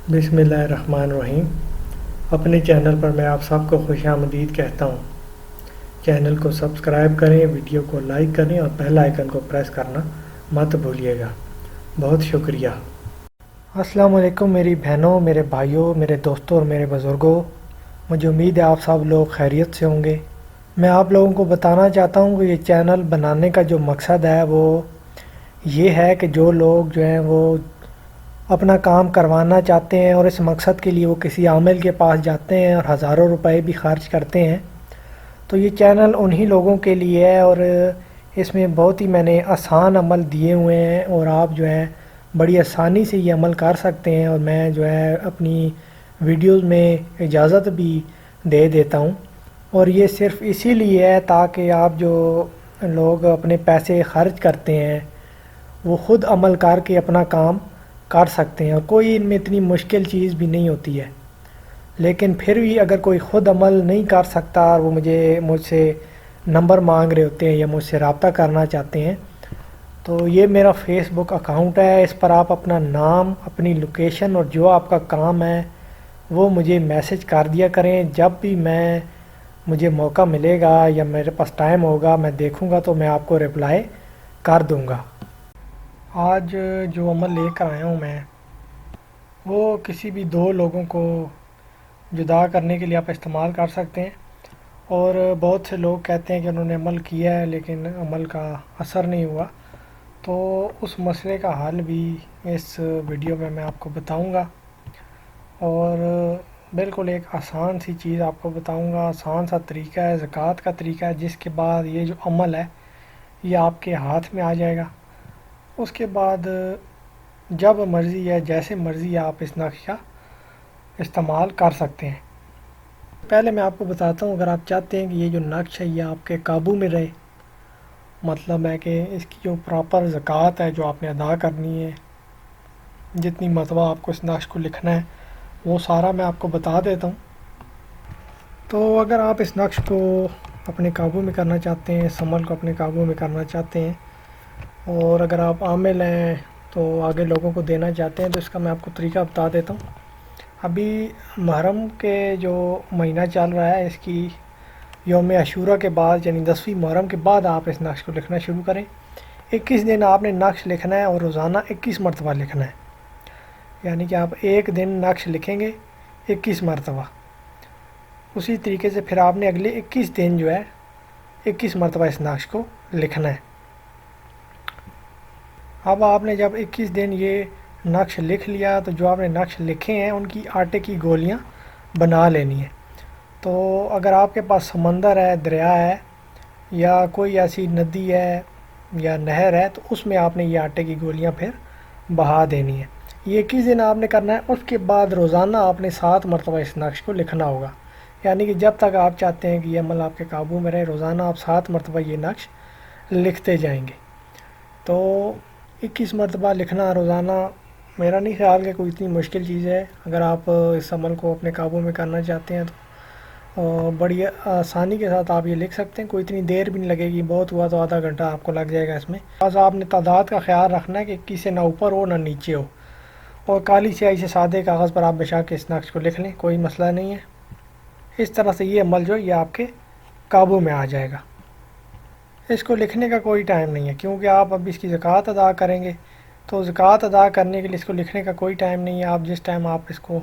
बिस्मिल्लाहिर्रहमानिर्रहीम। अपने चैनल पर मैं आप सबको खुश आमदीद कहता हूँ। चैनल को सब्सक्राइब करें, वीडियो को लाइक करें और बेल आइकन को प्रेस करना मत भूलिएगा। बहुत शुक्रिया। अस्सलाम वालेकुम मेरी बहनों, मेरे भाइयों, मेरे दोस्तों और मेरे बुज़ुर्गों। मुझे उम्मीद है आप सब लोग खैरियत से होंगे। मैं आप लोगों को बताना चाहता हूँ कि ये चैनल बनाने का जो मकसद है वो ये है कि जो लोग जो हैं वो अपना काम करवाना चाहते हैं और इस मकसद के लिए वो किसी आमिल के पास जाते हैं और हज़ारों रुपए भी खर्च करते हैं, तो ये चैनल उन्हीं लोगों के लिए है। और इसमें बहुत ही मैंने आसान अमल दिए हुए हैं और आप जो है बड़ी आसानी से ये अमल कर सकते हैं। और मैं जो है अपनी वीडियोस में इजाज़त भी दे देता हूँ। और ये सिर्फ़ इसीलिए है ताकि आप जो लोग अपने पैसे खर्च करते हैं वो ख़ुद अमल करके अपना काम कर सकते हैं। और कोई इनमें इतनी मुश्किल चीज़ भी नहीं होती है। लेकिन फिर भी अगर कोई ख़ुद अमल नहीं कर सकता और वो मुझसे नंबर मांग रहे होते हैं या मुझसे रब्ता करना चाहते हैं, तो ये मेरा फेसबुक अकाउंट है। इस पर आप अपना नाम, अपनी लोकेशन और जो आपका काम है वो मुझे मैसेज कर दिया करें। जब भी मुझे मौका मिलेगा या मेरे पास टाइम होगा, मैं देखूँगा तो मैं आपको रिप्लाई कर दूँगा। आज जो अमल लेकर आया हूँ मैं, वो किसी भी दो लोगों को जुदा करने के लिए आप इस्तेमाल कर सकते हैं। और बहुत से लोग कहते हैं कि उन्होंने अमल किया है लेकिन अमल का असर नहीं हुआ, तो उस मसले का हल भी इस वीडियो में मैं आपको बताऊंगा। और बिल्कुल एक आसान सी चीज़ आपको बताऊंगा, आसान सा तरीका है, ज़कात का तरीका है, जिसके बाद ये जो अमल है ये आपके हाथ में आ जाएगा। उसके बाद जब मर्ज़ी है, जैसे मर्ज़ी है, आप इस नक्श का इस्तेमाल कर सकते हैं। पहले मैं आपको बताता हूँ, अगर आप चाहते हैं कि ये जो नक्श है ये आपके काबू में रहे, मतलब है कि इसकी जो प्रॉपर ज़कात है जो आपने अदा करनी है, जितनी मरतबा आपको इस नक्श को लिखना है, वो सारा मैं आपको बता देता हूँ। तो अगर आप इस नक्श को अपने काबू में करना चाहते हैं, इस अमल को अपने काबू में करना चाहते हैं, और अगर आप आमिल हैं तो आगे लोगों को देना चाहते हैं, तो इसका मैं आपको तरीका बता देता हूँ। अभी मुहर्रम के जो महीना चल रहा है, इसकी यौम आशूरा के बाद यानी 10वीं मुहर्रम के बाद आप इस नक्श को लिखना शुरू करें। 21 दिन आपने नक्श लिखना है और रोज़ाना 21 मरतबा लिखना है। यानी कि आप एक दिन नक्श लिखेंगे 21 मरतबा, उसी तरीके से फिर आपने अगले 21 दिन जो है 21 मरतबा इस नक्श को लिखना है। अब आपने जब 21 दिन ये नक्श लिख लिया, तो जो आपने नक्श लिखे हैं उनकी आटे की गोलियां बना लेनी है। तो अगर आपके पास समंदर है, दरिया है या कोई ऐसी नदी है या नहर है, तो उसमें आपने ये आटे की गोलियां फिर बहा देनी है। ये 21 दिन आपने करना है। उसके बाद रोज़ाना आपने 7 मरतबा इस नक्श को लिखना होगा। यानी कि जब तक आप चाहते हैं कि ये अमल आपके काबू में रहे, रोज़ाना आप 7 मरतबा ये नक्श लिखते जाएंगे। तो 21 मरतबा लिखना रोज़ाना, मेरा नहीं ख्याल कि कोई इतनी मुश्किल चीज़ है। अगर आप इस अमल को अपने काबू में करना चाहते हैं तो बड़ी आसानी के साथ आप ये लिख सकते हैं। कोई इतनी देर भी नहीं लगेगी, बहुत हुआ तो आधा घंटा आपको लग जाएगा इसमें। बस आपने तादाद का ख्याल रखना है कि 21 से ना ऊपर हो ना नीचे हो। और काली स्याही से सादे कागज़ पर आप बेशक इस नक्श को लिख लें, कोई मसला नहीं है। इस तरह से ये अमल जो ये आपके काबू में आ जाएगा। इसको लिखने का कोई टाइम नहीं है, क्योंकि आप अब इसकी ज़कात अदा करेंगे, तो ज़कात अदा करने के लिए इसको लिखने का कोई टाइम नहीं है। आप जिस टाइम आप इसको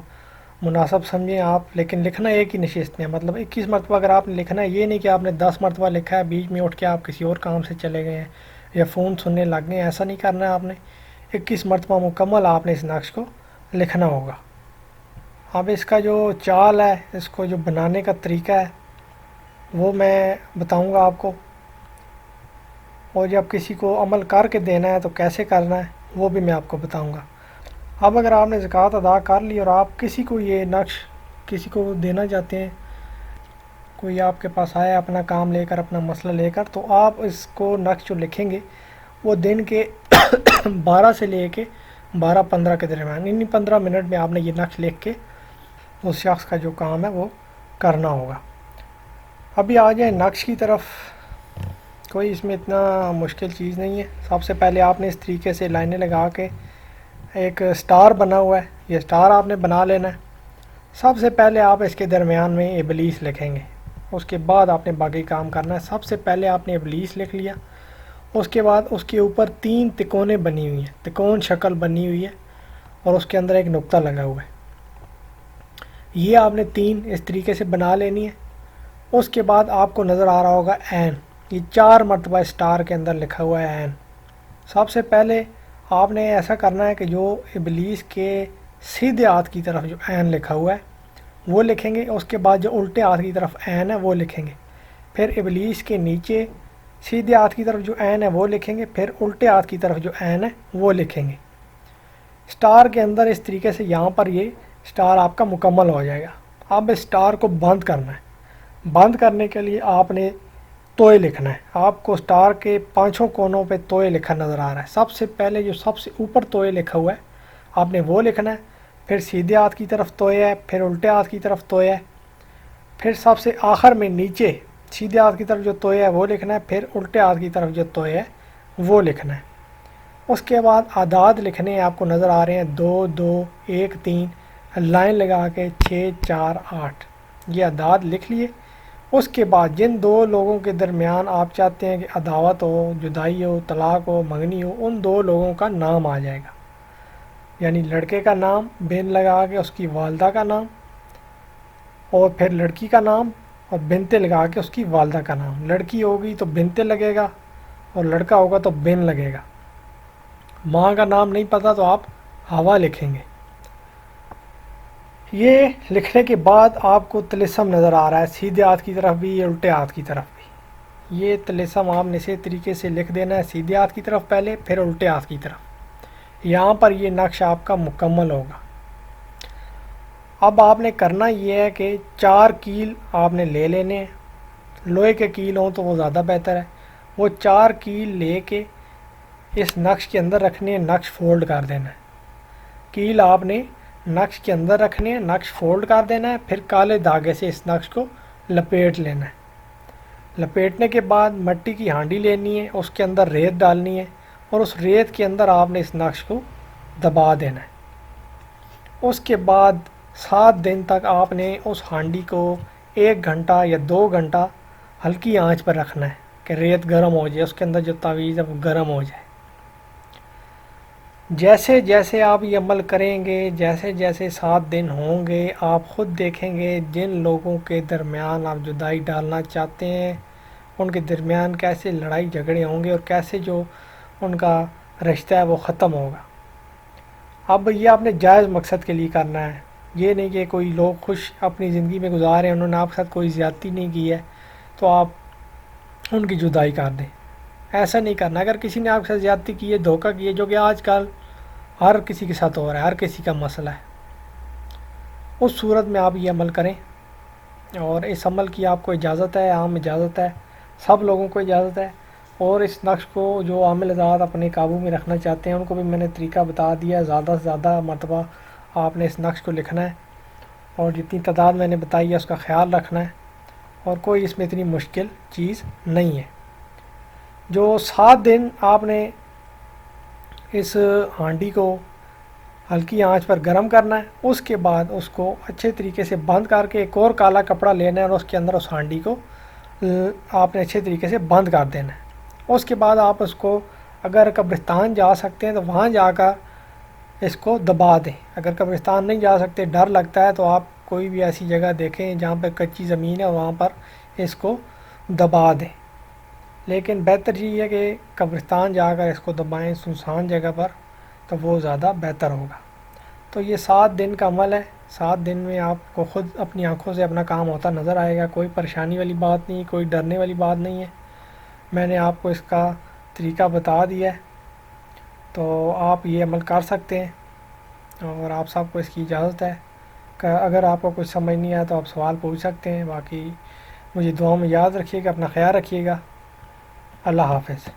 मुनासिब समझें आप, लेकिन लिखना एक ही नशिस्त में, मतलब 21 मरतबा अगर आपने लिखना है। ये नहीं कि आपने 10 मरतबा लिखा है, बीच में उठ के आप किसी और काम से चले गए हैं या फ़ोन सुनने लग गए हैं, ऐसा नहीं करना है आपने। 21 मरतबा मुकम्मल आपने इस नक्श को लिखना होगा। अब इसका जो चाल है, इसको जो बनाने का तरीका है वो मैं बताऊँगा आपको। और जब किसी को अमल करके देना है तो कैसे करना है वो भी मैं आपको बताऊंगा। अब अगर आपने ज़कात अदा कर ली और आप किसी को ये नक्श किसी को देना चाहते हैं, कोई आपके पास आया अपना काम लेकर, अपना मसला लेकर, तो आप इसको नक्श जो लिखेंगे वो दिन के 12 से लेके 12-15 के दरमियान, इन्हीं 15 मिनट में आपने ये नक्श लिख के उस शख्स का जो काम है वो करना होगा। अभी आ जाए नक्श की तरफ। कोई इसमें इतना मुश्किल चीज़ नहीं है। सबसे पहले आपने इस तरीके से लाइनें लगा के, एक स्टार बना हुआ है یہ سٹار آپ نے بنا لینا ہے۔ سب سے پہلے آپ اس کے درمیان میں ابلیس لکھیں گے، اس کے بعد آپ نے باقی کام کرنا ہے۔ سب سے پہلے آپ نے ابلیس لکھ لیا، اس کے بعد اس کے اوپر 3 تکونے بنی ہوئی ہیں، تکون شکل بنی ہوئی ہے اور اس کے اندر ایک نقطہ لگا ہوا ہے۔ یہ آپ نے 3 اس طریقے سے بنا لینی ہے۔ اس کے بعد آپ کو نظر آ رہا ہوگا این، یہ 4 مرتبہ سٹار کے اندر لکھا ہوا ہے این۔ سب سے پہلے آپ نے ایسا کرنا ہے کہ جو ابلیس کے سیدھے ہاتھ کی طرف جو این لکھا ہوا ہے وہ لکھیں گے، اس کے بعد جو الٹے ہاتھ کی طرف این ہے وہ لکھیں گے، پھر ابلیس کے نیچے سیدھے ہاتھ کی طرف جو این ہے وہ لکھیں گے، پھر الٹے ہاتھ کی طرف جو این ہے وہ لکھیں گے۔ سٹار کے اندر اس طریقے سے یہاں پر یہ سٹار آپ کا مکمل ہو جائے گا۔ اب اس سٹار کو بند کرنا ہے۔ بند کرنے کے لیے آپ نے توئے لکھنا ہے۔ آپ کو سٹار کے 5 کونوں پہ توئے لکھا نظر آ رہا ہے۔ سب سے پہلے جو سب سے اوپر توئے لکھا ہوا ہے آپ نے وہ لکھنا ہے، پھر سیدھے ہاتھ کی طرف توئے ہے، پھر الٹے ہاتھ کی طرف توئے ہے، پھر سب سے آخر میں نیچے سیدھے ہاتھ کی طرف جو توئے ہے وہ لکھنا ہے، پھر الٹے ہاتھ کی طرف جو توئے ہے وہ لکھنا ہے۔ اس کے بعد اعداد لکھنے ہیں، آپ کو نظر آ رہے ہیں 2 2 1 3 لائن لگا کے 6 4 8، یہ اعداد لکھ لیے۔ اس کے بعد جن 2 لوگوں کے درمیان آپ چاہتے ہیں کہ عداوت ہو، جدائی ہو، طلاق ہو، منگنی ہو، ان 2 لوگوں کا نام آ جائے گا، یعنی لڑکے کا نام بن لگا کے اس کی والدہ کا نام، اور پھر لڑکی کا نام اور بنتے لگا کے اس کی والدہ کا نام۔ لڑکی ہوگی تو بنتے لگے گا اور لڑکا ہوگا تو بن لگے گا۔ ماں کا نام نہیں پتہ تو آپ ہوا لکھیں گے۔ یہ لکھنے کے بعد آپ کو طلسم نظر آ رہا ہے، سیدھے ہاتھ کی طرف بھی الٹے ہاتھ کی طرف بھی۔ یہ طلسم آپ نے اسی طریقے سے لکھ دینا ہے، سیدھے ہاتھ کی طرف پہلے، پھر الٹے ہاتھ کی طرف۔ یہاں پر یہ نقش آپ کا مکمل ہوگا۔ اب آپ نے کرنا یہ ہے کہ 4 کیل آپ نے لے لینے ہیں، لوہے کے کیل ہوں تو وہ زیادہ بہتر ہے۔ وہ 4 کیل لے کے اس نقش کے اندر رکھنے ہیں، نقش فولڈ کر دینا ہے۔ کیل آپ نے نقش کے اندر رکھنے ہیں، نقش فولڈ کر دینا ہے، پھر کالے دھاگے سے اس نقش کو لپیٹ لینا ہے۔ لپیٹنے کے بعد مٹی کی ہانڈی لینی ہے، اس کے اندر ریت ڈالنی ہے اور اس ریت کے اندر آپ نے اس نقش کو دبا دینا ہے۔ اس کے بعد 7 دن تک آپ نے اس ہانڈی کو 1 گھنٹہ یا 2 گھنٹہ ہلکی آنچ پر رکھنا ہے کہ ریت گرم ہو جائے، اس کے اندر جو تعویذ ہے وہ گرم ہو جائے۔ جیسے جیسے آپ یہ عمل کریں گے، جیسے جیسے 7 دن ہوں گے، آپ خود دیکھیں گے جن لوگوں کے درمیان آپ جدائی ڈالنا چاہتے ہیں ان کے درمیان کیسے لڑائی جھگڑے ہوں گے اور کیسے جو ان کا رشتہ ہے وہ ختم ہوگا۔ اب یہ آپ نے جائز مقصد کے لیے کرنا ہے، یہ نہیں کہ کوئی لوگ خوش اپنی زندگی میں گزارے ہیں، انہوں نے آپ کے ساتھ کوئی زیادتی نہیں کی ہے تو آپ ان کی جدائی کر دیں، ایسا نہیں کرنا۔ اگر کسی نے آپ کے ساتھ زیادتی کی ہے، دھوکہ کی ہے، جو کہ آج کل ہر کسی کے ساتھ ہو رہا ہے، ہر کسی کا مسئلہ ہے، اس صورت میں آپ یہ عمل کریں۔ اور اس عمل کی آپ کو اجازت ہے، عام اجازت ہے، سب لوگوں کو اجازت ہے۔ اور اس نقش کو جو عامل ذات اپنے قابو میں رکھنا چاہتے ہیں ان کو بھی میں نے طریقہ بتا دیا ہے۔ زیادہ سے زیادہ مرتبہ آپ نے اس نقش کو لکھنا ہے اور جتنی تعداد میں نے بتائی ہے اس کا خیال رکھنا ہے، اور کوئی اس میں اتنی مشکل چیز نہیں ہے۔ جو 7 دن آپ نے اس ہانڈی کو ہلکی آنچ پر گرم کرنا ہے، اس کے بعد اس کو اچھے طریقے سے بند کر کے ایک اور کالا کپڑا لینا ہے اور اس کے اندر اس ہانڈی کو آپ نے اچھے طریقے سے بند کر دینا ہے۔ اس کے بعد آپ اس کو اگر قبرستان جا سکتے ہیں تو وہاں جا کر اس کو دبا دیں۔ اگر قبرستان نہیں جا سکتے، ڈر لگتا ہے، تو آپ کوئی بھی ایسی جگہ دیکھیں جہاں پہ کچی زمین ہے وہاں پر اس کو دبا دیں۔ لیکن بہتر یہ ہے کہ قبرستان جا کر اس کو دبائیں سنسان جگہ پر، تو وہ زیادہ بہتر ہوگا۔ تو یہ 7 دن کا عمل ہے، 7 دن میں آپ کو خود اپنی آنکھوں سے اپنا کام ہوتا نظر آئے گا۔ کوئی پریشانی والی بات نہیں، کوئی ڈرنے والی بات نہیں ہے، میں نے آپ کو اس کا طریقہ بتا دیا ہے، تو آپ یہ عمل کر سکتے ہیں اور آپ سب کو اس کی اجازت ہے کہ اگر آپ کو کچھ سمجھ نہیں آیا تو آپ سوال پوچھ سکتے ہیں۔ باقی مجھے دعاؤں میں یاد رکھیے گا، اپنا خیال رکھیے گا۔ اللہ حافظ۔